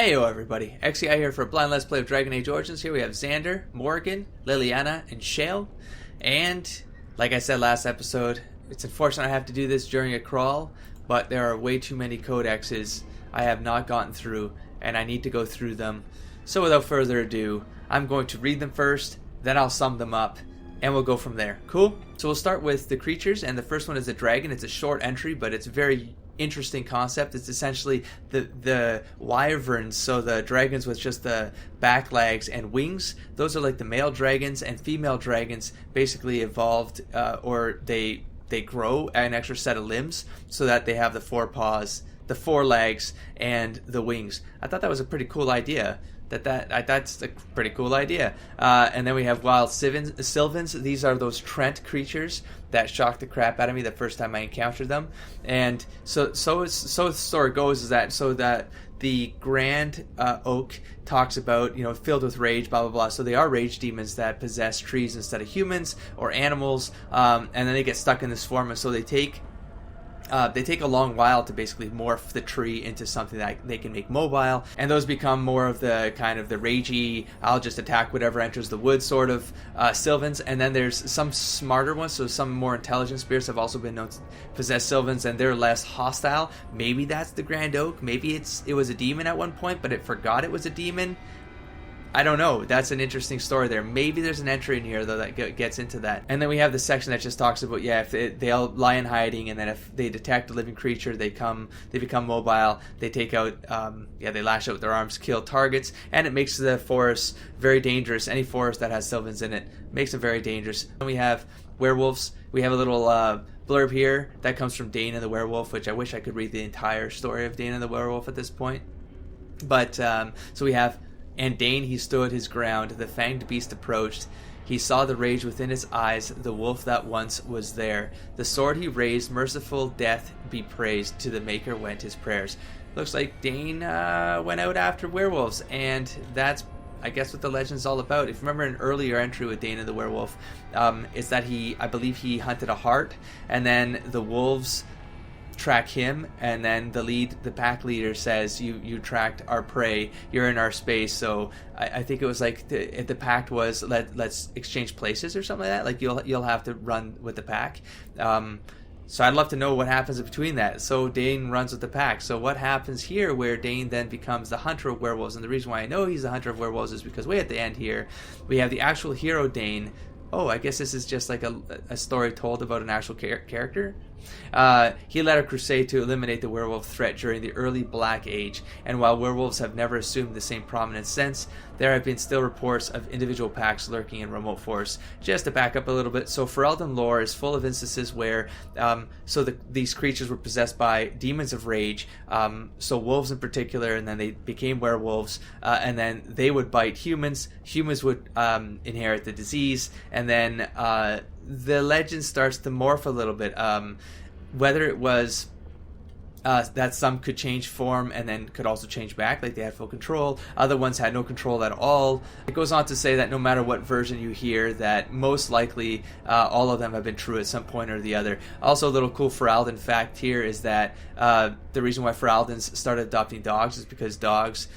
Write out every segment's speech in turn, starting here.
Heyo everybody, XCI here for a blind let's play of Dragon Age Origins. Here we have Xander, Morgan, Liliana, and Shale. And, like I said last episode, it's unfortunate I have to do this during a crawl, but there are way too many codexes I have not gotten through, and I need to go through them. So without further ado, I'm going to read them first, then I'll sum them up, and we'll go from there. Cool? So we'll start with the creatures, and the first one is a dragon. It's a short entry, but it's a very interesting concept. It's essentially the wyverns, so the dragons with just the back legs and wings. Those are like the male dragons, and female dragons basically evolved or they grow an extra set of limbs so that they have the four paws, the four legs, and the wings. I thought that was a pretty cool idea. That's a pretty cool idea. And then we have wild Sylvans. These are those Trent creatures that shocked the crap out of me the first time I encountered them. And so the story goes is that the Grand Oak talks about, filled with rage, blah blah blah. So they are rage demons that possess trees instead of humans or animals, and then they get stuck in this form, and so they take a long while to basically morph the tree into something that they can make mobile, and those become more of the kind of the ragey, I'll just attack whatever enters the wood sort of Sylvans. And then there's some smarter ones, so some more intelligent spirits have also been known to possess Sylvans, and they're less hostile. Maybe that's the Grand Oak. Maybe it was a demon at one point, but it forgot it was a demon. I don't know. That's an interesting story there. Maybe there's an entry in here, though, that gets into that. And then we have the section that just talks about, if they'll lie in hiding, and then if they detect a living creature, they become mobile. They take out, they lash out with their arms, kill targets, and it makes the forest very dangerous. Any forest that has Sylvans in it makes them very dangerous. And we have werewolves. We have a little blurb here that comes from Dana the Werewolf, which I wish I could read the entire story of Dana the Werewolf at this point. But, so we have... And Dane, he stood his ground. The fanged beast approached. He saw the rage within his eyes, the wolf that once was there. The sword he raised, merciful death be praised. To the Maker went his prayers. Looks like Dane went out after werewolves, and that's, I guess, what the legend's all about. If you remember an earlier entry with Dana the Werewolf, is that I believe he hunted a hart, and then the wolves track him, and then the pack leader says, you tracked our prey, you're in our space. So I think it was like the pact was let's exchange places or something like that, like you'll have to run with the pack. So I'd love to know what happens between that. So Dane runs with the pack. So what happens here where Dane then becomes the hunter of werewolves? And the reason why I know he's the hunter of werewolves is because way at the end here we have the actual hero Dane. Oh, I guess this is just like a story told about an actual character. He led a crusade to eliminate the werewolf threat during the early Black Age, and while werewolves have never assumed the same prominence since, there have been still reports of individual packs lurking in remote forests. Just to back up a little bit, so Ferelden lore is full of instances where these creatures were possessed by demons of rage, so wolves in particular, and then they became werewolves, and then they would bite humans. Humans would inherit the disease, and then the legend starts to morph a little bit. Whether it was that some could change form and then could also change back, like they had full control. Other ones had no control at all. It goes on to say that no matter what version you hear, that most likely all of them have been true at some point or the other. Also, a little cool Ferelden fact here is that the reason why Feraldens started adopting dogs is because dogs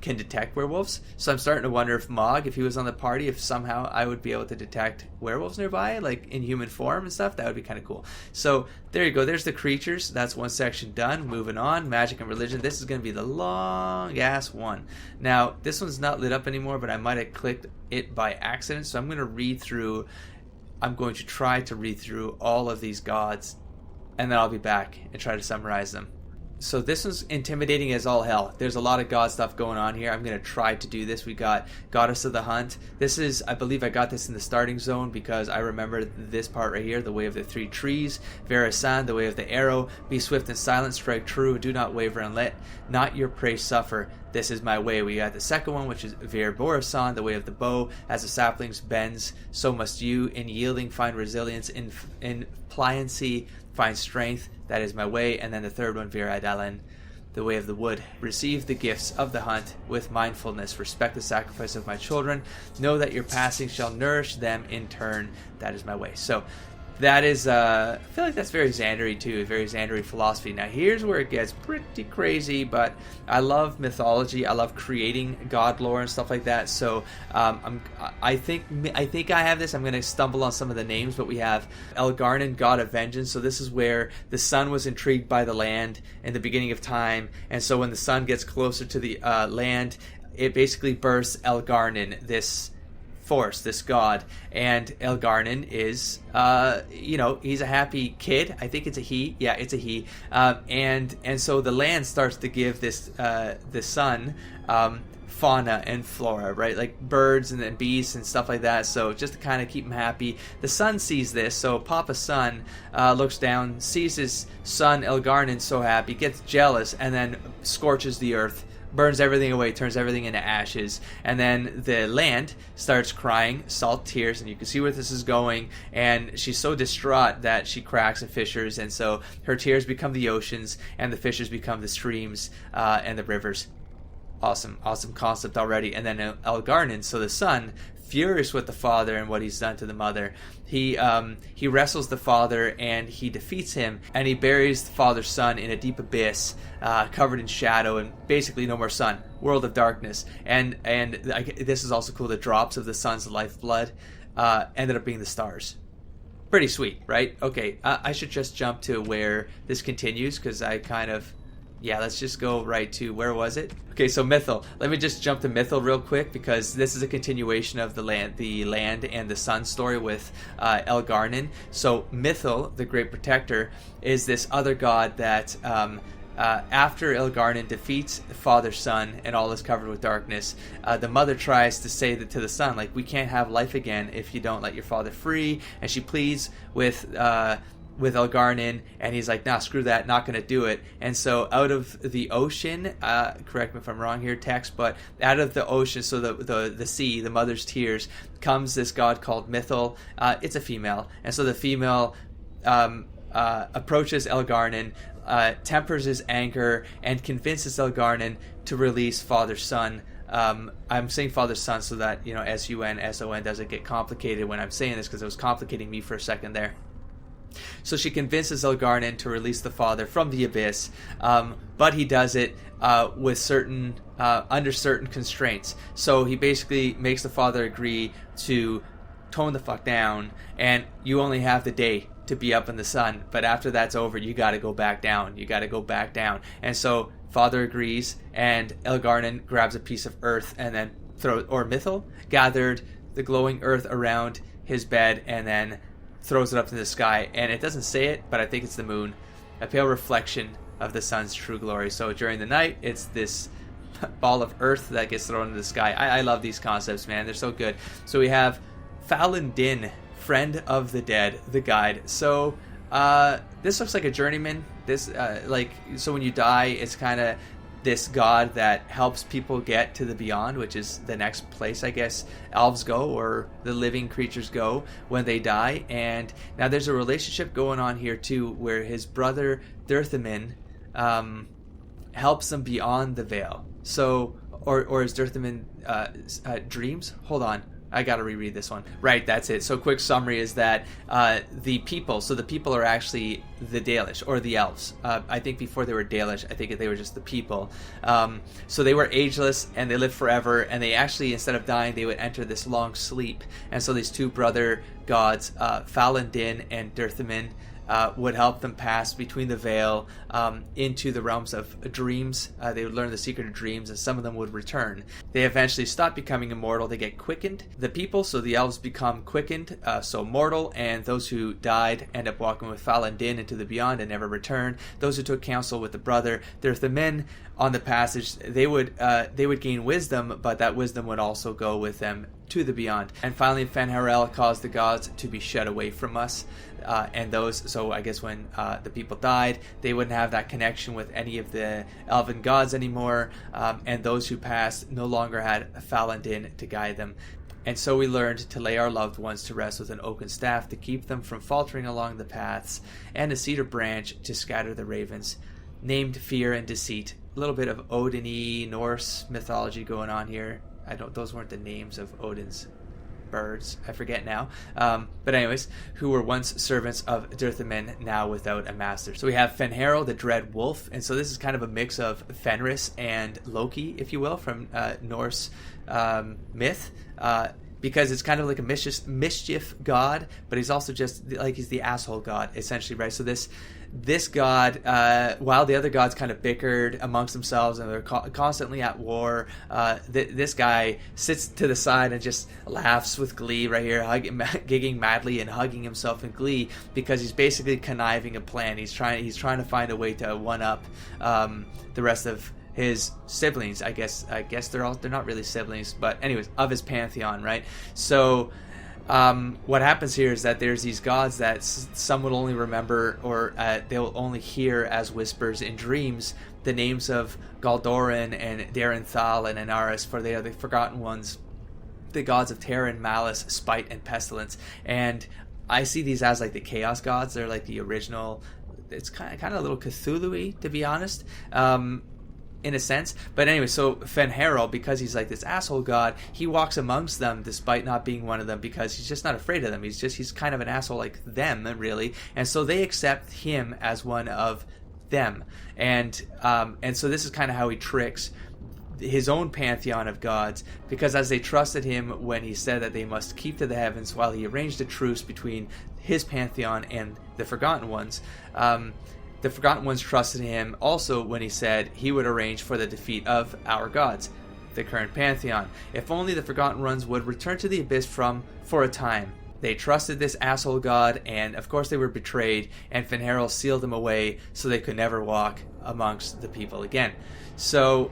can detect werewolves. So I'm starting to wonder if Mog, if he was on the party, if somehow I would be able to detect werewolves nearby, like in human form and stuff. That would be kind of cool. So there you go. There's the creatures. That's one section done. Moving on. Magic and religion. This is going to be the long ass one. Now, this one's not lit up anymore, but I might have clicked it by accident. So I'm going to try to read through all of these gods, and then I'll be back and try to summarize them. So this one's intimidating as all hell. There's a lot of god stuff going on here. I'm going to try to do this. We got Goddess of the Hunt. This is, I believe I got this in the starting zone because I remember this part right here, the way of the three trees. Verasan, the way of the arrow. Be swift and silent, strike true, do not waver and let not your prey suffer. This is my way. We got the second one, which is Vir Borisan, the way of the bow. As the saplings bends, so must you. In yielding find resilience, in pliancy find strength. That is my way. And then the third one, Vir Idalen, the way of the wood. Receive the gifts of the hunt with mindfulness. Respect the sacrifice of my children. Know that your passing shall nourish them in turn. That is my way. So that is, I feel like that's very Xandery too, very Xandery philosophy. Now here's where it gets pretty crazy, but I love mythology. I love creating god lore and stuff like that. So I think I have this. I'm going to stumble on some of the names, but we have Elgar'nan, god of vengeance. So this is where the sun was intrigued by the land in the beginning of time, and so when the sun gets closer to the land, it basically births Elgar'nan, this force, this god. And Elgar'nan is he's a happy kid. I think it's a he. Yeah, it's a he. And so the land starts to give this the sun fauna and flora, right? Like birds and then beasts and stuff like that. So just to kind of keep him happy, the sun sees this. So Papa Sun looks down, sees his son Elgar'nan so happy, gets jealous, and then scorches the earth, burns everything away, turns everything into ashes. And then the land starts crying salt tears, and you can see where this is going. And she's so distraught that she cracks in fissures, and so her tears become the oceans, and the fissures become the streams and the rivers. Awesome concept already. And then Elgar'nan, so the son, furious with the father and what he's done to the mother, he wrestles the father and he defeats him, and he buries the father's son in a deep abyss, covered in shadow, and basically no more sun, world of darkness. And this is also cool, the drops of the sun's lifeblood ended up being the stars. Pretty sweet, right? Okay, I should just jump to where this continues, because I kind of... Yeah, let's just go right to, where was it? Okay, so Mythal. Let me just jump to Mythal real quick, because this is a continuation of the land and the sun story with Elgar'nan. So Mythal, the Great Protector, is this other god that after Elgar'nan defeats the father son and all is covered with darkness, the mother tries to say that to the son, like, we can't have life again if you don't let your father free. And she pleads with Elgar'nan, and he's like, nah, screw that, not going to do it. And so out of the ocean, correct me if I'm wrong here, text, but out of the ocean, so the sea, the mother's tears, comes this god called Mythal. It's a female, and so the female approaches Elgar'nan, tempers his anger, and convinces Elgar'nan to release father-son. I'm saying father-son so that, S-U-N-S-O-N doesn't get complicated when I'm saying this, because it was complicating me for a second there. So she convinces Elgar'nan to release the father from the abyss, but he does it with under certain constraints. So he basically makes the father agree to tone the fuck down, and you only have the day to be up in the sun, but after that's over, you got to go back down. And so father agrees, and Elgar'nan grabs a piece of earth and then Mythal gathered the glowing earth around his bed and then throws it up to the sky, and it doesn't say it, but I think it's the moon, a pale reflection of the sun's true glory. So during the night, it's this ball of earth that gets thrown into the sky. I love these concepts, man. They're so good. So we have Falun Din, friend of the dead, the guide. So this looks like a journeyman. So when you die, it's kind of this god that helps people get to the beyond, which is the next place, I guess, elves go, or the living creatures go when they die. And now there's a relationship going on here too, where his brother Dirthamin helps them beyond the veil. So, or is Dirthamin dreams? Hold on, I gotta reread this one. Right, that's it. So quick summary is that the people are actually the Dalish, or the elves. I think before they were Dalish, I think they were just the people. So they were ageless, and they lived forever, and they actually, instead of dying, they would enter this long sleep. And so these two brother gods, Falun Din and Dirthamin, would help them pass between the veil into the realms of dreams. They would learn the secret of dreams, and some of them would return. They eventually stop becoming immortal. They get quickened. The people, so the elves, become quickened, so mortal, and those who died end up walking with Falun Din into the beyond and never return. Those who took counsel with the brother Dirthamin on the passage, they would gain wisdom, but that wisdom would also go with them to the beyond. And finally, Fen'Harel caused the gods to be shut away from us. So I guess when the people died, they wouldn't have that connection with any of the elven gods anymore, and those who passed no longer had Falun Din to guide them. And so we learned to lay our loved ones to rest with an oaken staff to keep them from faltering along the paths, and a cedar branch to scatter the ravens. Named Fear and Deceit. A little bit of Odin-y Norse mythology going on here. Those weren't the names of Odin's birds, I forget now. But anyways, who were once servants of Dirthamin, now without a master. So we have Fenharel, the dread wolf, and so this is kind of a mix of Fenris and Loki, if you will, from Norse myth. Because it's kind of like a mischief god, but he's also just like he's the asshole god, essentially, right? So this god, while the other gods kind of bickered amongst themselves and they're constantly at war, this guy sits to the side and just laughs with glee right here, gigging madly and hugging himself in glee because he's basically conniving a plan. He's trying to find a way to one up the rest of his siblings. I guess they're not really siblings, but anyways, of his pantheon, right? So what happens here is that there's these gods that some will only remember, or they'll only hear as whispers in dreams, the names of Galdoran and Darenthal and Anaris, for they are the forgotten ones, the gods of terror and malice, spite and pestilence. And I see these as like the chaos gods. They're like the original. It's kind of a little Cthulhu-y, to be honest. In a sense. But anyway, so Fenharel, because he's like this asshole god, he walks amongst them despite not being one of them, because he's just not afraid of them. He's kind of an asshole like them, really. And so they accept him as one of them. And so this is kind of how he tricks his own pantheon of gods, because as they trusted him when he said that they must keep to the heavens while he arranged a truce between his pantheon and the Forgotten Ones, the Forgotten Ones trusted him also when he said he would arrange for the defeat of our gods, the current pantheon. If only the Forgotten Ones would return to the abyss for a time. They trusted this asshole god, and of course they were betrayed, and Fenharel sealed them away so they could never walk amongst the people again. So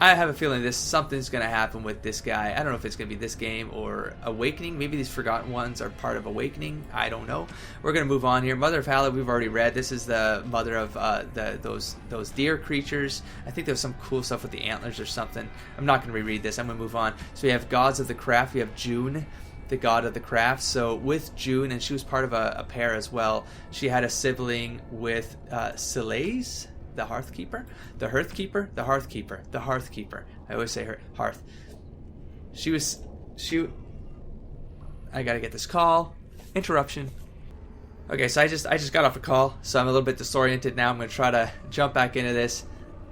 I have a feeling something's going to happen with this guy. I don't know if it's going to be this game or Awakening. Maybe these Forgotten Ones are part of Awakening. I don't know. We're going to move on here. Mother of Hallett, we've already read. This is the mother of those deer creatures. I think there's some cool stuff with the antlers or something. I'm not going to reread this. I'm going to move on. So we have gods of the craft. We have June, the god of the craft. So with June, and she was part of a pair as well, she had a sibling with Silays, the Hearthkeeper. I always say Hearth. I gotta get this call. Interruption. Okay, so I just got off a call, so I'm a little bit disoriented now. I'm gonna try to jump back into this.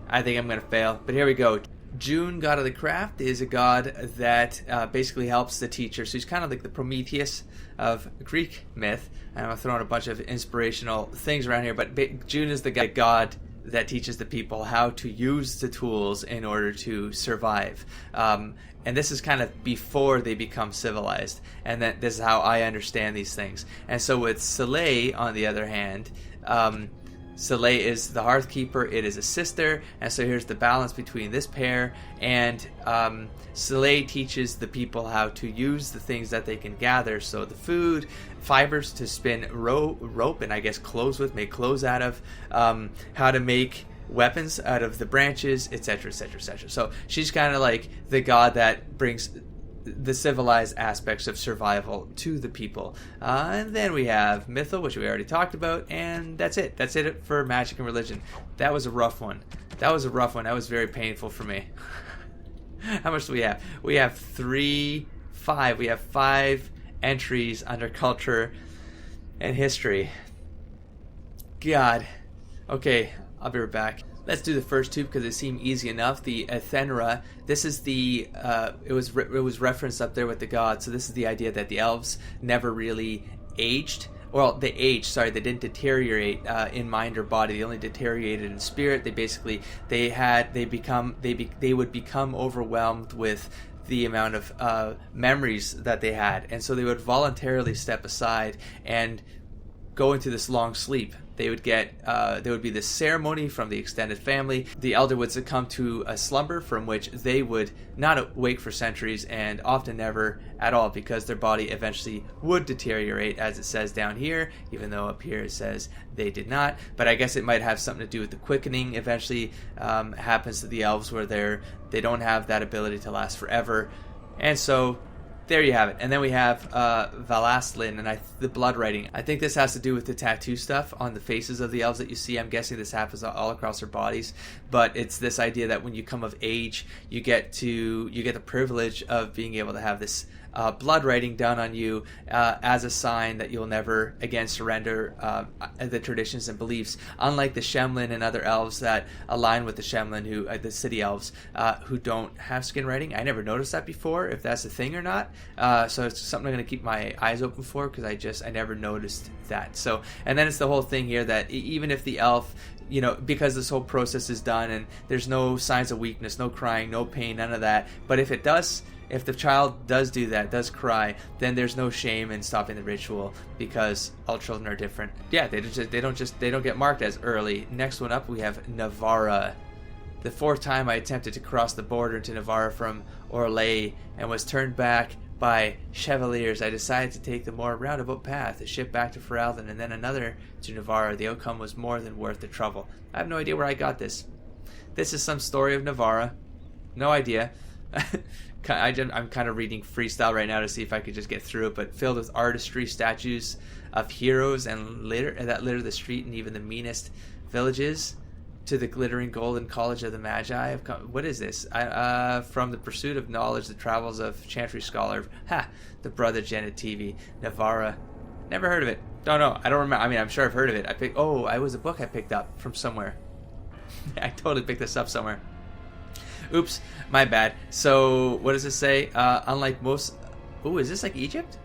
I think I'm gonna fail, but here we go. June, god of the craft, is a god that basically helps the teacher. So he's kind of like the Prometheus of Greek myth. And I'm throwing a bunch of inspirational things around here, but June is the god that teaches the people how to use the tools in order to survive. And this is kind of before they become civilized. And this is how I understand these things. And so with Soleil, on the other hand, Soleil is the Hearthkeeper, it is a sister, and so here's the balance between this pair, and Soleil teaches the people how to use the things that they can gather, so the food, fibers to spin rope, and I guess clothes with, make clothes out of, how to make weapons out of the branches, etc., etc., etc. So she's kind of like the god that brings the civilized aspects of survival to the people. And then we have Mythal, which we already talked about, and that's it. That's it for magic and religion. That was a rough one. That was very painful for me. How much do we have? We have 5. We have 5 entries under culture and history. God. Okay, I'll be right back. Let's do the first 2 because they seem easy enough. The Athenra. This is the it was referenced up there with the gods. So this is the idea that the elves never really aged. Well, they aged. Sorry, they didn't deteriorate in mind or body. They only deteriorated in spirit. They would become overwhelmed with the amount of memories that they had, and so they would voluntarily step aside and go into this long sleep. They would there would be this ceremony from the extended family. The elder would succumb to a slumber from which they would not awake for centuries, and often never at all, because their body eventually would deteriorate, as it says down here, even though up here it says they did not. But I guess it might have something to do with the quickening eventually happens to the elves, where they don't have that ability to last forever. And so there you have it. And then we have Valaslin and the blood writing. I think this has to do with the tattoo stuff on the faces of the elves that you see. I'm guessing this happens all across their bodies. But it's this idea that when you come of age, you get the privilege of being able to have this blood writing done on you as a sign that you'll never again surrender the traditions and beliefs. Unlike the Shemlin and other elves that align with the Shemlin, the city elves, who don't have skin writing. I never noticed that before, if that's a thing or not. So it's something I'm going to keep my eyes open for, because I never noticed that. So, and then it's the whole thing here that even if the elf, because this whole process is done and there's no signs of weakness, no crying, no pain, none of that. But if the child does do that, does cry, then there's no shame in stopping the ritual, because all children are different. Yeah, they don't get marked as early. Next one up, we have Navarra. The fourth time I attempted to cross the border into Navarra from Orlais and was turned back by Chevaliers, I decided to take the more roundabout path, a ship back to Ferelden and then another to Navarra. The outcome was more than worth the trouble. I have no idea where I got this. This is some story of Navarra. No idea. I'm kind of reading freestyle right now to see if I could just get through it, but filled with artistry, statues of heroes and that litter the street and even the meanest villages, to the glittering golden college of the Magi. What is this? From the pursuit of knowledge, the travels of Chantry scholar, the brother Genitivi, Navarra. Never heard of it. Don't know. I don't remember. I mean, I'm sure I've heard of it. It was a book I picked up from somewhere. I totally picked this up somewhere. Oops, my bad. So, what does it say? Unlike most... Ooh, is this like Egypt?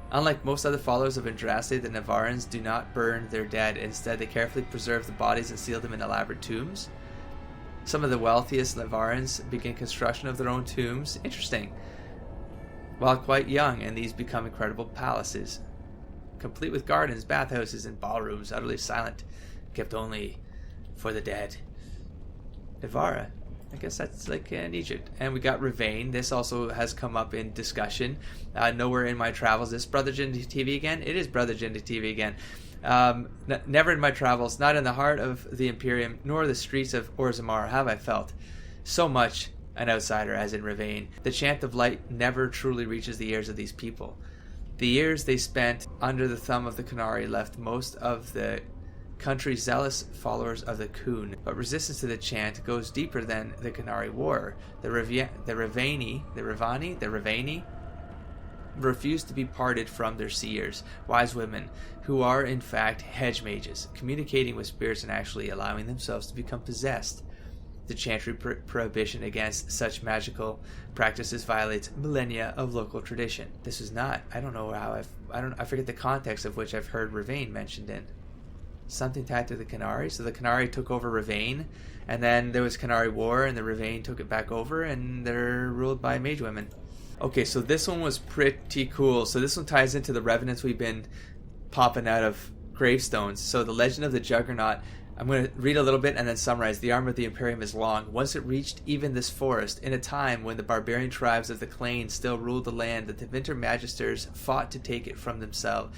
Unlike most other followers of Andraste, the Navarrans do not burn their dead. Instead, they carefully preserve the bodies and seal them in elaborate tombs. Some of the wealthiest Navarrans begin construction of their own tombs. Interesting. While quite young, and these become incredible palaces, complete with gardens, bathhouses, and ballrooms, utterly silent, kept only for the dead. Navarra. I guess that's like in Egypt. And we got Ravane. This also has come up in discussion. Nowhere in my travels. Is Brother Jindy TV again? It is Brother Jindy TV again. Never in my travels, not in the heart of the Imperium, nor the streets of Orzammar have I felt so much an outsider as in Ravane. The chant of light never truly reaches the ears of these people. The years they spent under the thumb of the Qunari left most of the country zealous followers of the Khun, but resistance to the chant goes deeper than the Qunari war. The Ravani refuse to be parted from their seers, wise women, who are in fact hedge mages, communicating with spirits and actually allowing themselves to become possessed. The chantry prohibition against such magical practices violates millennia of local tradition. This is not, I don't know how I forget the context of which I've heard Ravane mentioned in. Something tied to the Qunari. So the Qunari took over Ravane, and then there was Qunari War, and the Ravane took it back over, and they're ruled by mage women. Okay, so this one was pretty cool. So this one ties into the revenants we've been popping out of gravestones. So the legend of the Juggernaut, I'm going to read a little bit and then summarize. The arm of the Imperium is long. Once it reached even this forest, in a time when the barbarian tribes of the Clane still ruled the land, the Tevinter Magisters fought to take it from themselves.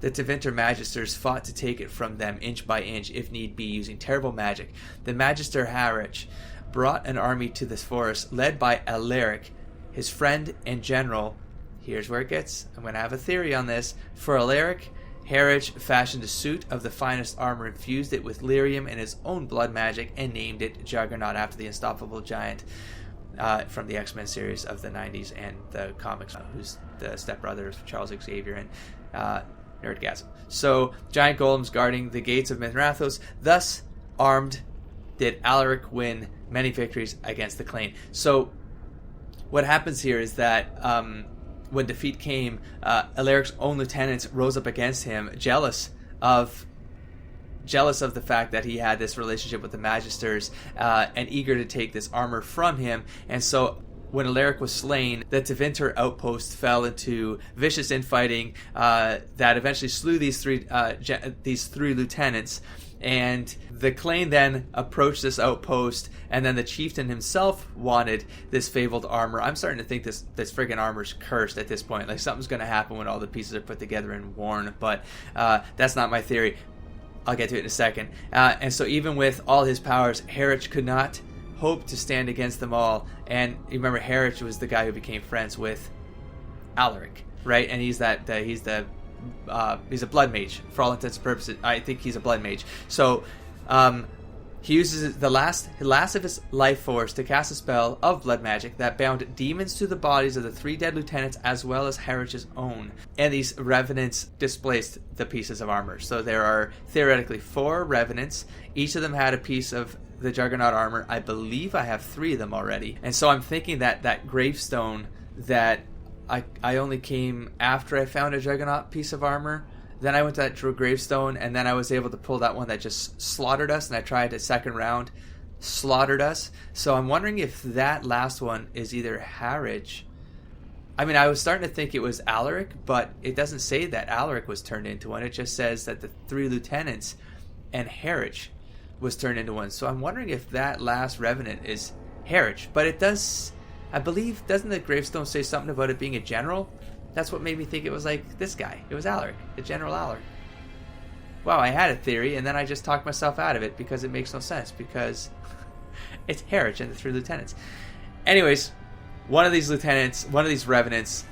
The Tevinter Magisters fought to take it from them inch by inch, if need be, using terrible magic. The Magister Harich brought an army to this forest, led by Alaric, his friend and general. Here's where it gets. I'm going to have a theory on this. For Alaric, Harich fashioned a suit of the finest armor, infused it with lyrium and his own blood magic, and named it Juggernaut after the unstoppable giant from the X-Men series of the 90s and the comics, who's the stepbrother of Charles Xavier and Nerdgasm. So, giant golems guarding the gates of Mithrathos. Thus, armed, did Alaric win many victories against the Clane. So, what happens here is that when defeat came, Alaric's own lieutenants rose up against him, jealous of the fact that he had this relationship with the Magisters, and eager to take this armor from him. And so, when Alaric was slain, the Tevinter outpost fell into vicious infighting that eventually slew these three lieutenants. And the Clane then approached this outpost, and then the chieftain himself wanted this fabled armor. I'm starting to think this friggin' armor's cursed at this point. Like, something's going to happen when all the pieces are put together and worn. But that's not my theory. I'll get to it in a second. And so even with all his powers, Harich could not hope to stand against them all. And you remember, Harich was the guy who became friends with Alaric, right? And he's a blood mage for all intents and purposes. I think he's a blood mage. So He uses the last of his life force to cast a spell of blood magic that bound demons to the bodies of the 3 dead lieutenants as well as Harridge's own. And these revenants displaced the pieces of armor. So there are theoretically 4 revenants. Each of them had a piece of the Juggernaut armor. I believe I have 3 of them already. And so I'm thinking that that gravestone that I only came after I found a Juggernaut piece of armor. Then I went to that gravestone, and then I was able to pull that one that just slaughtered us, and I tried a second round, slaughtered us. So I'm wondering if that last one is either Harridge. I mean, I was starting to think it was Alaric, but it doesn't say that Alaric was turned into one. It just says that the 3 lieutenants and Harridge was turned into one. So I'm wondering if that last revenant is Harridge. But it does, I believe, doesn't the gravestone say something about it being a general? That's what made me think it was like this guy. It was Alaric, the General Alaric. Wow, I had a theory, and then I just talked myself out of it because it makes no sense, because it's Harridge and the 3 lieutenants. Anyways, one of these revenants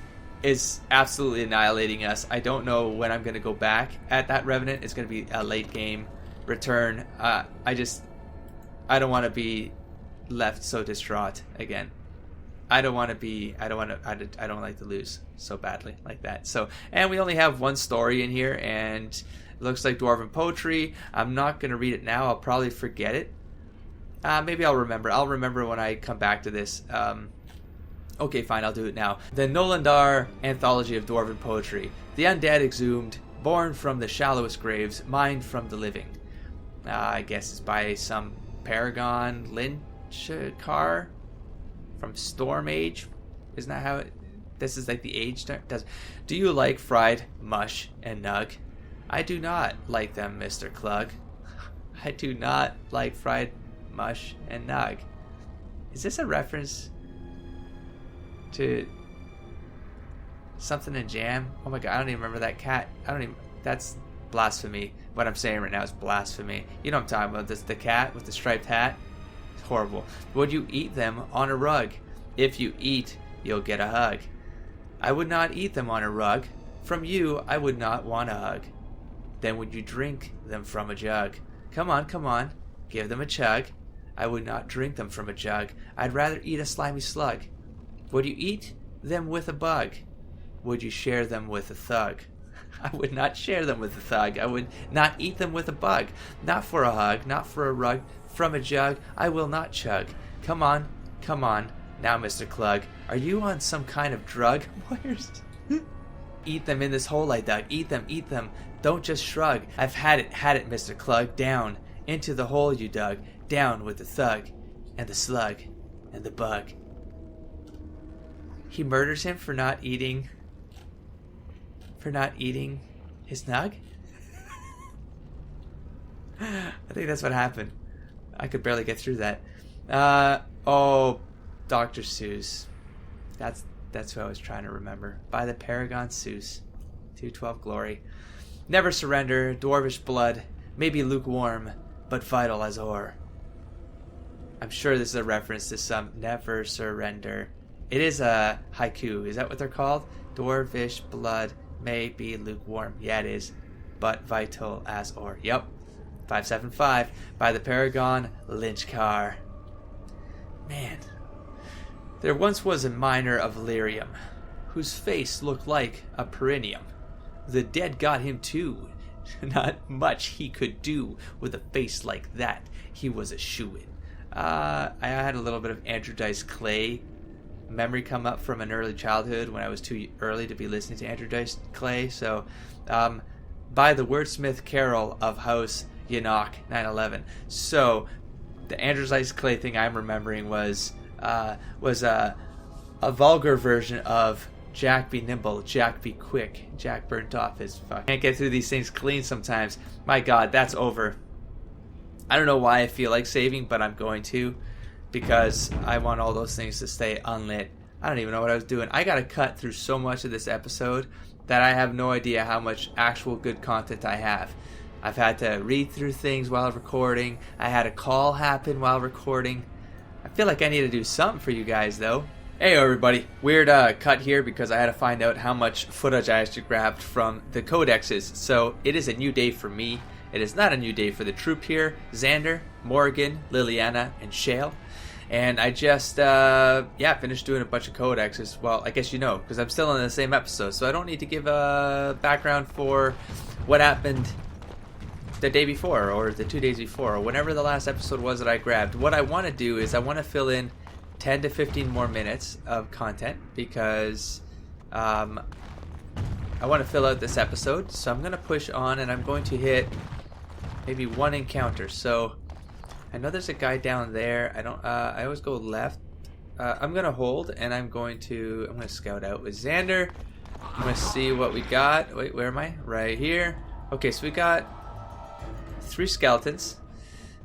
is absolutely annihilating us. I don't know when I'm going to go back at that revenant. It's going to be a late game return. I don't want to be left so distraught again. I don't like to lose so badly like that. So, and we only have 1 story in here, and it looks like Dwarven Poetry. I'm not going to read it now. I'll probably forget it. Maybe I'll remember. I'll remember when I come back to this. Okay, fine, I'll do it now. The Nolandar Anthology of Dwarven Poetry. The undead exhumed, born from the shallowest graves, mined from the living. I guess it's by some Paragon Lynchcar from Storm Age. Isn't that how it... This is like the age does. Do you like fried mush and nug? I do not like them, Mr. Klug. I do not like fried mush and nug. Is this a reference to something in Jam? Oh my god, I don't even remember that cat. That's blasphemy. What I'm saying right now is blasphemy. You know what I'm talking about. This the cat with the striped hat. It's horrible. Would you eat them on a rug? If you eat, you'll get a hug. I would not eat them on a rug. From you, I would not want a hug. Then would you drink them from a jug? Come on, give them a chug. I would not drink them from a jug. I'd rather eat a slimy slug. Would you eat them with a bug? Would you share them with a thug? I would not share them with a thug. I would not eat them with a bug. Not for a hug, not for a rug. From a jug, I will not chug. Come on. Now, Mr. Klug, are you on some kind of drug? Eat them in this hole I dug. Eat them. Don't just shrug. I've had it, Mr. Klug. Down into the hole you dug. Down with the thug and the slug and the bug. He murders him for not eating his nug? I think that's what happened. I could barely get through that. Dr. Seuss. That's who I was trying to remember. By the Paragon Seuss. 212 Glory. Never surrender, dwarvish blood, may be lukewarm, but vital as ore. I'm sure this is a reference to some never surrender. It is a haiku. Is that what they're called? Dwarvish blood may be lukewarm. Yeah, it is. But vital as ore. Yep. 575 by the Paragon Lynchcar. Man. There once was a miner of lyrium, whose face looked like a perineum. The dead got him too. Not much he could do with a face like that. He was a shoo-in. I had a little bit of Andrew Dice Clay memory come up from an early childhood when I was too early to be listening to Andrew Dice Clay. So, by the wordsmith carol of House Enoch 911. So, the Andrew Dice Clay thing I'm remembering was a vulgar version of Jack be nimble, Jack be quick, Jack burnt off his fuck. Can't get through these things clean sometimes. My god, that's over. I don't know why I feel like saving, but I'm going to, because I want all those things to stay unlit. I don't even know what I was doing. I gotta cut through so much of this episode that I have no idea how much actual good content I have. I've had to read through things while recording. I had a call happen while recording. I feel like I need to do something for you guys, though. Hey everybody, weird cut here because I had to find out how much footage I actually grabbed from the codexes. So it is a new day for me, It is not a new day for the troop here. Xander, Morgan, Liliana, and Shale. And I just, finished doing a bunch of codexes. Well, I guess you know, because I'm still in the same episode, so I don't need to give a background for what happened the day before, or the 2 days before, or whenever the last episode was that I grabbed. What I want to do is I want to fill in 10 to 15 more minutes of content, because I want to fill out this episode. So I'm going to push on, and I'm going to hit maybe one encounter. So I know there's a guy down there. I always go left. I'm going to hold, and I'm going to scout out with Xander. I'm going to see what we got. Wait, where am I? Right here. Okay, so we got 3 skeletons.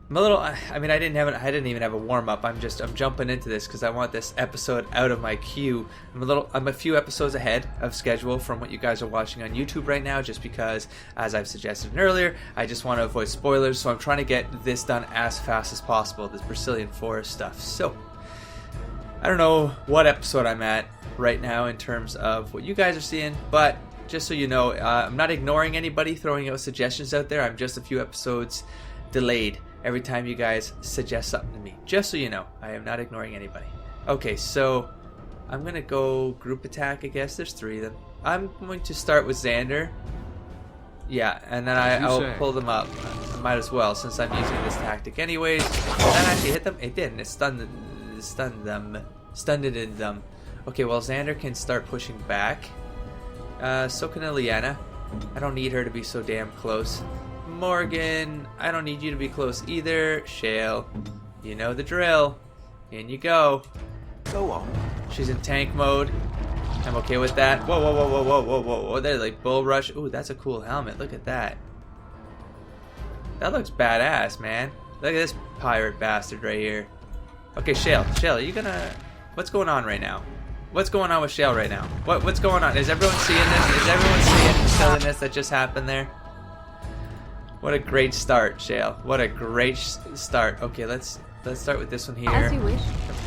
I'm a little, I didn't even have a warm-up. I'm jumping into this because I want this episode out of my queue. I'm a few episodes ahead of schedule from what you guys are watching on YouTube right now, just because, as I've suggested earlier, I just want to avoid spoilers, so I'm trying to get this done as fast as possible, this Brazilian forest stuff. So, I don't know what episode I'm at right now in terms of what you guys are seeing, but just so you know, I'm not ignoring anybody throwing out suggestions out there. I'm just a few episodes delayed every time you guys suggest something to me. Just so you know, I am not ignoring anybody. Okay, so I'm going to go group attack, I guess. There's 3 of them. I'm going to start with Xander. Yeah, and then I'll pull them up. I might as well, since I'm using this tactic anyways. Did that actually hit them? It didn't. It stunned them. Okay, well, Xander can start pushing back. So can Liliana. I don't need her to be so damn close. Morgan, I don't need you to be close either. Shale, you know the drill. In you go. Go on. She's in tank mode. I'm okay with that. Whoa, whoa, whoa, whoa, whoa, whoa, whoa, whoa. They're like bull rush. Ooh, that's a cool helmet. Look at that. That looks badass, man. Look at this pirate bastard right here. Okay, Shale, are you gonna... What's going on right now? What's going on with Shale right now? What's going on? Is everyone seeing this? Is everyone seeing the silliness that just happened there? What a great start, Shale. What a great start. Okay, let's start with this one here. As you wish.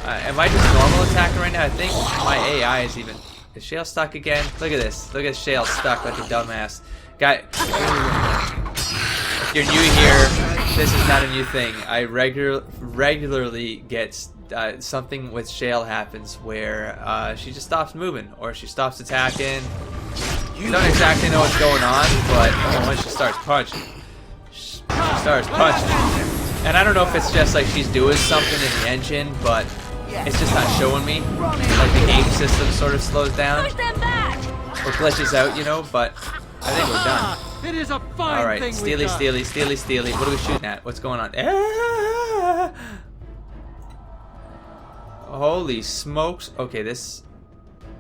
Am I just normal attacking right now? I think my AI is even... Is Shale stuck again? Look at this. Look at Shale stuck like a dumbass. Guy, if you're new here, this is not a new thing. I regularly get something with Shale happens where she just stops moving or she stops attacking. You don't exactly know what's going on, but once she starts punching, and I don't know if it's just like she's doing something in the engine, but it's just not showing me. Like the game system sort of slows down or glitches out, you know. But I think we're done. It is a fine All right, thing Steely. What are we shooting at? What's going on? Ah! Holy smokes! Okay, this.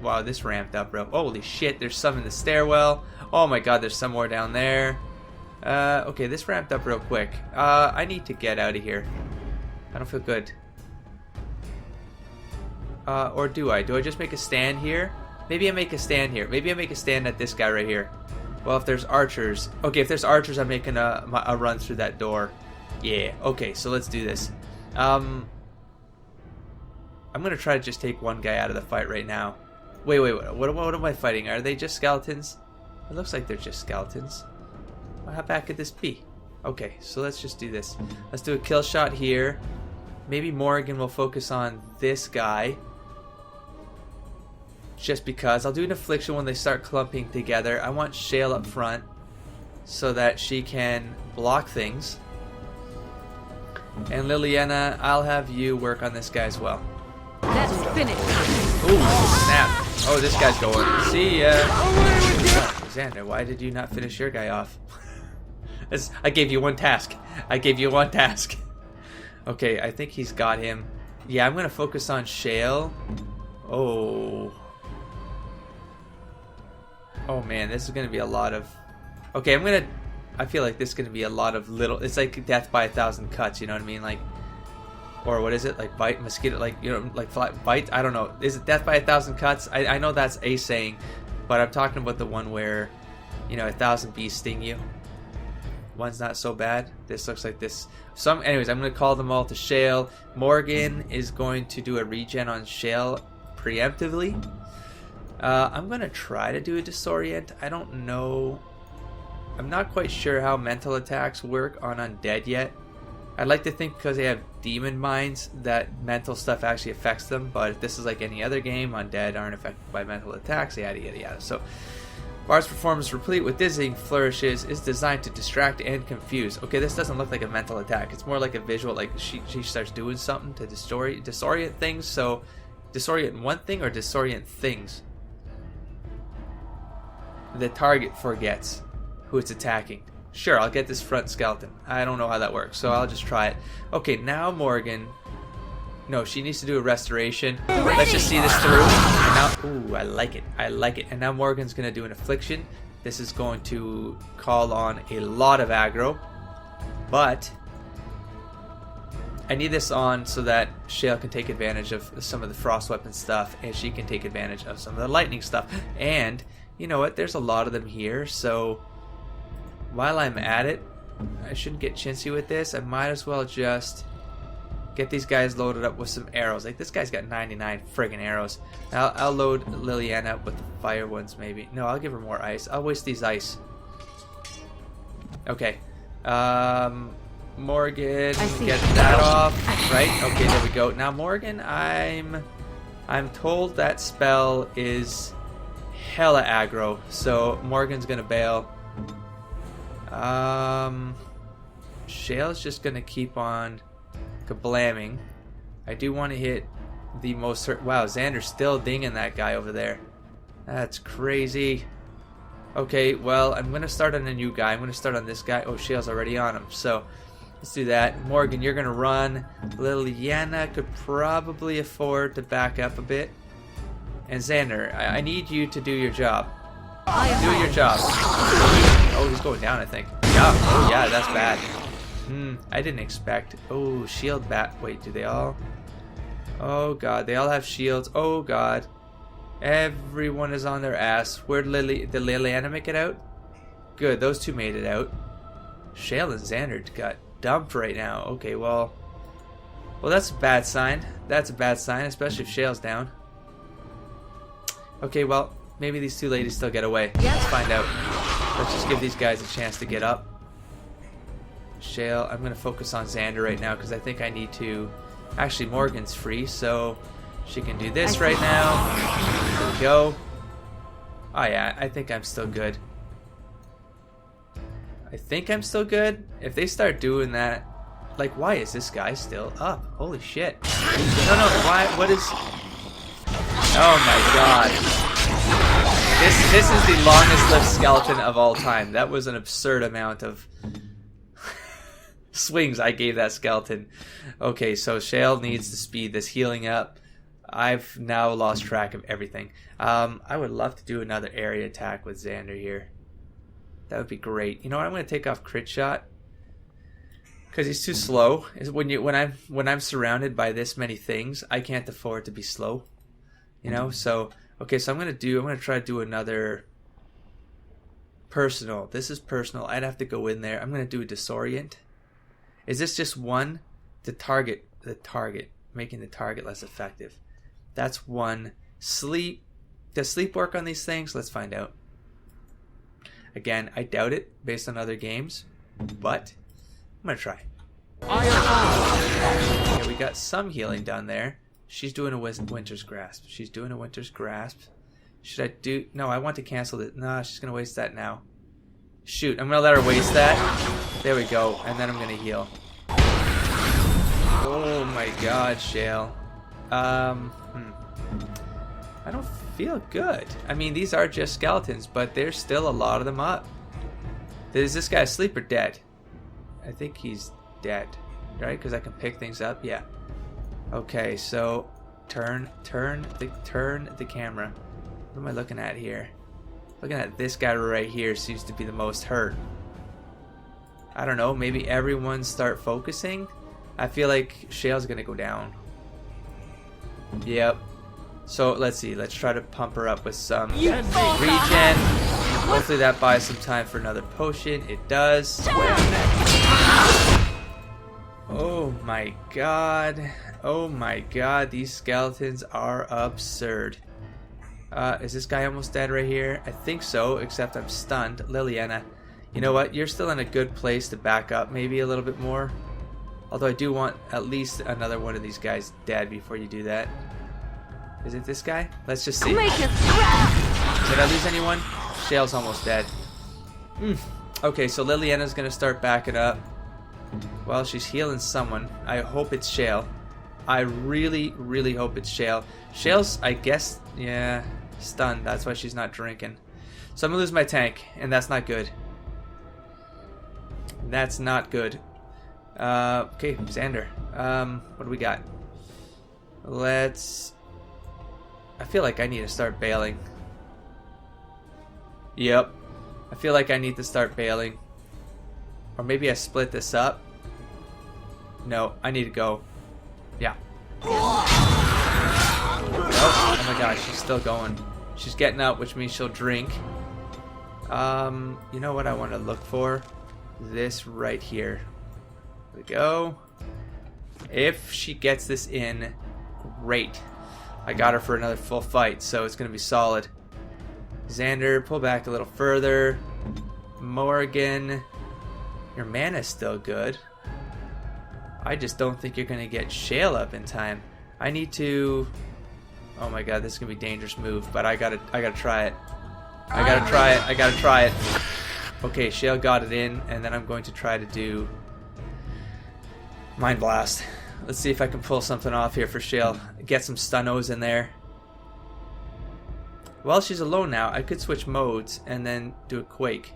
Wow, this ramped up, bro. Holy shit! There's some in the stairwell. Oh my god, there's some more down there. Okay, this ramped up real quick. I need to get out of here. I don't feel good. Or do I? Do I just make a stand here? Maybe I make a stand here. Maybe I make a stand at this guy right here. Well, if there's archers... Okay, if there's archers, I'm making a run through that door. Yeah, okay, so let's do this. I'm gonna try to just take one guy out of the fight right now. Wait, what am I fighting? Are they just skeletons? It looks like they're just skeletons. Well, how bad could this be? Okay, so let's just do this. Let's do a kill shot here. Maybe Morgan will focus on this guy. Just because. I'll do an affliction when they start clumping together. I want Shale up front so that she can block things. And Liliana, I'll have you work on this guy as well. That's finished. Ooh, snap. Oh, this guy's going. See ya. Xander, why did you not finish your guy off? I gave you one task. Okay, I think he's got him. Yeah, I'm going to focus on Shale. Oh. Oh man, this is going to be a lot of... Okay, I feel like this is going to be a lot of little... It's like death by 1,000 cuts, you know what I mean? Like... Or what is it? Like bite, mosquito, like, you know, like fly, bite? I don't know. Is it death by 1,000 cuts? I know that's a saying, but I'm talking about the one where, you know, 1,000 bees sting you. One's not so bad. This looks like this. Anyways, I'm going to call them all to Shale. Morgan is going to do a regen on Shale preemptively. I'm going to try to do a disorient. I don't know I'm not quite sure how mental attacks work on undead yet. I'd like to think because they have demon minds that mental stuff actually affects them, but if this is like any other game, undead aren't affected by mental attacks, yada yada yada. So, Bard's performance, replete with dizzying flourishes, is designed to distract and confuse. Okay, this doesn't look like a mental attack. It's more like a visual, like she starts doing something to disorient things. So, disorient one thing or disorient things? The target forgets who it's attacking. Sure, I'll get this front skeleton. I don't know how that works, so I'll just try it. Okay, now Morgan. No, she needs to do a restoration. Let's just see this through. And now, ooh, I like it. I like it. And now Morgan's going to do an affliction. This is going to call on a lot of aggro. But I need this on so that Shale can take advantage of some of the frost weapon stuff, and she can take advantage of some of the lightning stuff. And you know what? There's a lot of them here, so while I'm at it, I shouldn't get chintzy with this. I might as well just get these guys loaded up with some arrows. Like, this guy's got 99 friggin' arrows. I'll load Liliana up with the fire ones, maybe. No, I'll give her more ice. I'll waste these ice. Okay. Morgan, get that off. Right? Okay, there we go. Now, Morgan, I'm told that spell is hella aggro, so Morgan's gonna bail. Shale's just gonna keep on kablamming. I do want to hit the most wow, Xander's still dinging that guy over there. That's crazy. Okay, well, I'm gonna start on a new guy. I'm gonna start on this guy. Oh, Shale's already on him, so let's do that. Morgan, you're gonna run. Liliana could probably afford to back up a bit. And Xander, I need you to do your job. Do your job. Oh, he's going down, I think. Yeah. Oh, yeah, that's bad. I didn't expect. Oh, shield bat. Wait, do they all? Oh, God. They all have shields. Oh, God. Everyone is on their ass. Where'd did Liliana make it out? Good. Those two made it out. Shale and Xander got dumped right now. Okay, well, that's a bad sign. That's a bad sign, especially if Shale's down. Okay, well, maybe these two ladies still get away. Let's find out. Let's just give these guys a chance to get up. Shale, I'm going to focus on Xander right now because I think I need to... Actually, Morgan's free, so she can do this right now. There we go. Oh, yeah, I think I'm still good. I think I'm still good. If they start doing that... Like, why is this guy still up? Holy shit. No, why? What is... Oh my god. This is the longest lived skeleton of all time. That was an absurd amount of swings I gave that skeleton. Okay, so Shale needs to speed this healing up. I've now lost track of everything. I would love to do another area attack with Xander here. That would be great. You know what? I'm going to take off crit shot because he's too slow. When I'm surrounded by this many things, I can't afford to be slow. You know, so okay, so I'm gonna try to do another personal. This is personal. I'd have to go in there. I'm gonna do a disorient. Is this just one? The target, making the target less effective. That's one. Sleep. Does sleep work on these things? Let's find out. Again, I doubt it based on other games, but I'm gonna try. Okay, we got some healing down there. She's doing a Winter's Grasp. She's doing a Winter's Grasp. Should I do... No, I want to cancel it. No, she's going to waste that now. Shoot, I'm going to let her waste that. There we go. And then I'm going to heal. Oh my god, Shale. I don't feel good. I mean, these are just skeletons, but there's still a lot of them up. Is this guy asleep or dead? I think he's dead. Right? Because I can pick things up. Yeah. Okay, so turn the camera. What am I looking at here? Looking at this guy right here seems to be the most hurt. I don't know, maybe everyone start focusing? I feel like Shale's gonna go down. Yep. So let's see, let's try to pump her up with some regen. Hopefully that buys some time for another potion. It does. Oh my god. Oh my god, these skeletons are absurd. Is this guy almost dead right here? I think so, except I'm stunned. Liliana, You know what? You're still in a good place to back up maybe a little bit more. Although I do want at least another one of these guys dead before you do that. Is it this guy? Let's just see. Did I lose anyone? Shale's almost dead. Okay, so Liliana's gonna start backing up. Well, she's healing someone. I hope it's Shale. I really, really hope it's Shale. Shale's, I guess, yeah, stunned. That's why she's not drinking. So I'm gonna lose my tank, and that's not good. That's not good. Okay, Xander. What do we got? Let's... I feel like I need to start bailing. Yep. I feel like I need to start bailing. Or maybe I split this up. No, I need to go. Yeah. Oh my gosh, she's still going. She's getting up, which means she'll drink. You know what I want to look for? This right here. There we go. If she gets this in, great. I got her for another full fight, so it's going to be solid. Xander, pull back a little further. Morgan, your mana's still good. I just don't think you're going to get Shale up in time. I need to... Oh my god, this is going to be a dangerous move, but I gotta try it. I gotta try it. Okay, Shale got it in, and then I'm going to try to do Mind Blast. Let's see if I can pull something off here for Shale. Get some stun-os in there. Well, she's alone now. I could switch modes and then do a Quake.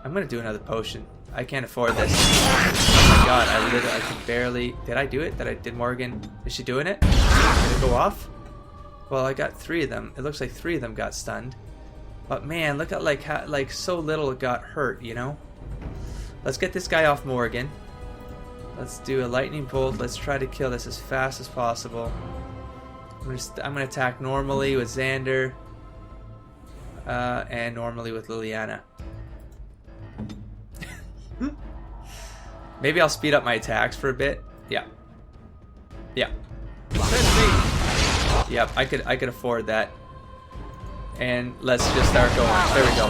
I'm gonna do another potion. I can't afford this. Oh my god, I can barely... Did I do it? Did Morgan... Is she doing it? Did it go off? Well, I got 3 of them. It looks like 3 of them got stunned. But man, look at like so little got hurt, you know? Let's get this guy off Morgan. Let's do a lightning bolt. Let's try to kill this as fast as possible. I'm gonna attack normally with Xander. And normally with Liliana. Maybe I'll speed up my attacks for a bit. Yeah. Yeah. Yep, I could afford that. And let's just start going. There we go.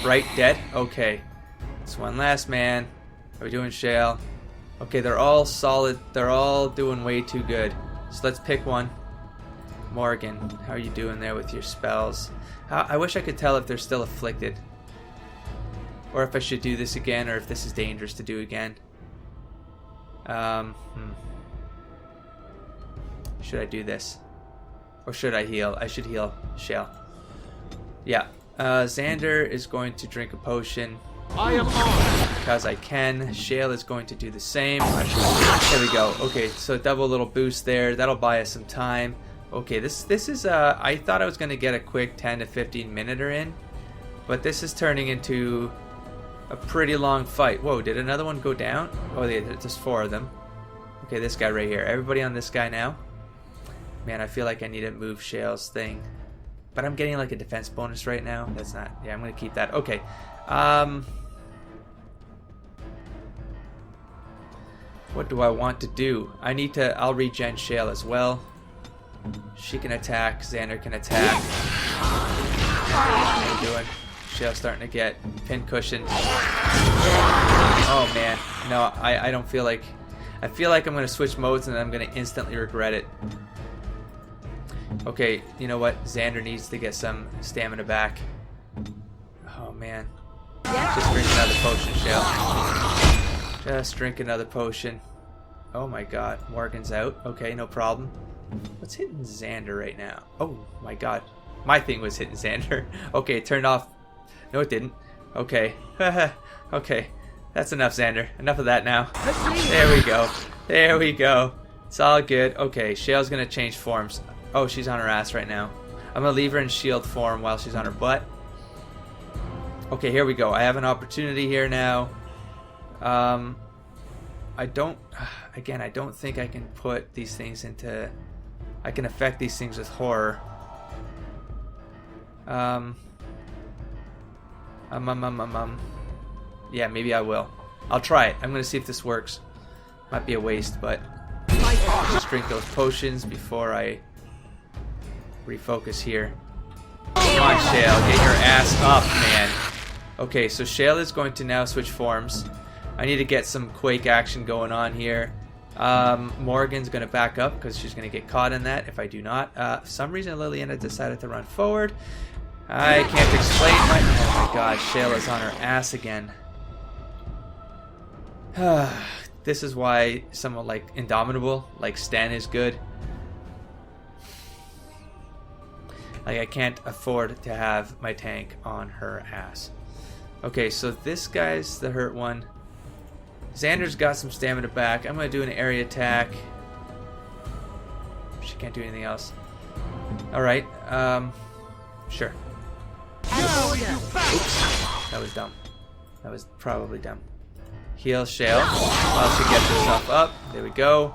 Right, dead? Okay. It's one last man. Are we doing Shale? Okay, they're all solid. They're all doing way too good. So let's pick one. Morgan, how are you doing there with your spells? I wish I could tell if they're still afflicted. Or if I should do this again, or if this is dangerous to do again. Should I do this? Or should I heal? I should heal Shale. Yeah. Xander is going to drink a potion. I am on! Because I can. Shale is going to do the same. There we go. Okay, so double little boost there. That'll buy us some time. Okay, this is I thought I was going to get a quick 10 to 15 minute-er in. But this is turning into a pretty long fight. Whoa, did another one go down? Oh, there's just 4 of them. Okay, this guy right here. Everybody on this guy now. Man, I feel like I need to move Shale's thing. But I'm getting like a defense bonus right now. That's not... Yeah, I'm going to keep that. Okay. What do I want to do? I need to... I'll regen Shale as well. She can attack. Xander can attack. How you doing? Shale's starting to get pin cushion. Oh man. No, I don't feel like... I feel like I'm going to switch modes and I'm going to instantly regret it. Okay, you know what? Xander needs to get some stamina back. Oh man. Just drink another potion, Shale. Just drink another potion. Oh my god. Morgan's out. Okay, no problem. What's hitting Xander right now? Oh my god. My thing was hitting Xander. Okay, it turned off. No, it didn't. Okay. Okay. That's enough, Xander. Enough of that now. There we go. There we go. It's all good. Okay, Shale's gonna change forms. Oh, she's on her ass right now. I'm gonna leave her in shield form while she's on her butt. Okay, here we go. I have an opportunity here now. I don't... Again, I don't think I can put these things into... I can affect these things with horror. Yeah, maybe I will. I'll try it. I'm gonna see if this works. Might be a waste, but... Just drink those potions before I... refocus here. Come on, Shale. Get your ass up, man. Okay, so Shale is going to now switch forms. I need to get some Quake action going on here. Morgan's going to back up because she's going to get caught in that if I do not. For some reason, Liliana decided to run forward. I can't explain why. Oh my god, Shale is on her ass again. This is why someone like Indomitable, like Stan, is good. Like, I can't afford to have my tank on her ass. Okay, so this guy's the hurt one. Xander's got some stamina back. I'm going to do an area attack. She can't do anything else. Alright, sure. Oops, that was dumb. That was probably dumb. Heal Shale while she gets herself up. There we go.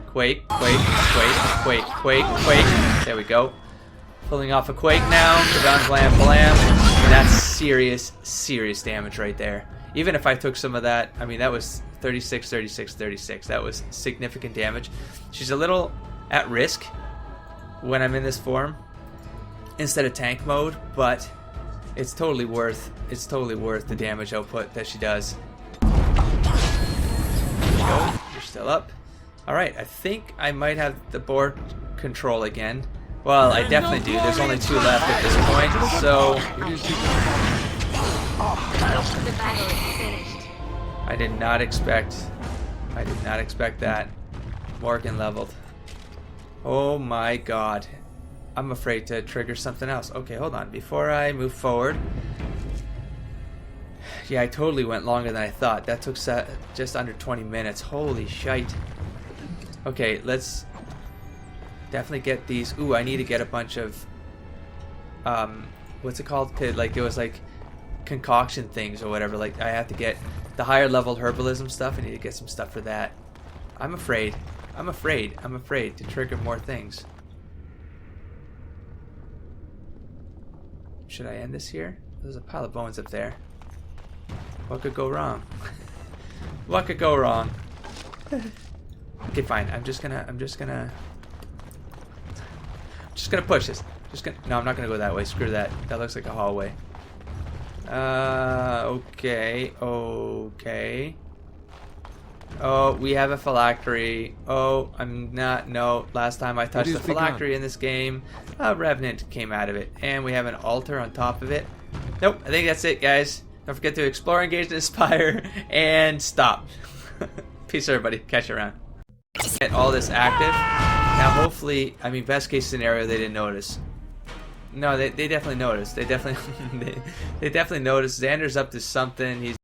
Quake, Quake, Quake, Quake, Quake, Quake. There we go. Pulling off a Quake now. Blam, blam, blam. That's serious, serious damage right there. Even if I took some of that, I mean, that was 36, 36, 36. That was significant damage. She's a little at risk when I'm in this form instead of tank mode, but it's totally worth the damage output that she does. There we go. You're still up. Alright, I think I might have the board control again. Well, I definitely do. There's only 2 left at this point, so I did not expect that. Morgan leveled. Oh my god. I'm afraid to trigger something else. Okay, hold on. Before I move forward. Yeah, I totally went longer than I thought. That took just under 20 minutes. Holy shite. Okay, let's definitely get these. Ooh, I need to get a bunch of what's it called? Like, it was like concoction things or whatever. Like, I have to get the higher level herbalism stuff. I need to get some stuff for that. I'm afraid to trigger more things. Should I end this here? There's a pile of bones up there. What could go wrong? What could go wrong? Okay, fine. I'm just gonna push this. No, I'm not gonna go that way. Screw that. That looks like a hallway. Okay. Oh, we have a phylactery. Oh, no. Last time I touched the phylactery in this game, a revenant came out of it. And we have an altar on top of it. Nope, I think that's it, guys. Don't forget to explore, engage, and aspire, and stop. Peace, everybody. Catch you around. Get all this active. Now, hopefully, I mean, best case scenario, they didn't notice. No, they definitely noticed. They definitely noticed. Xander's up to something. He's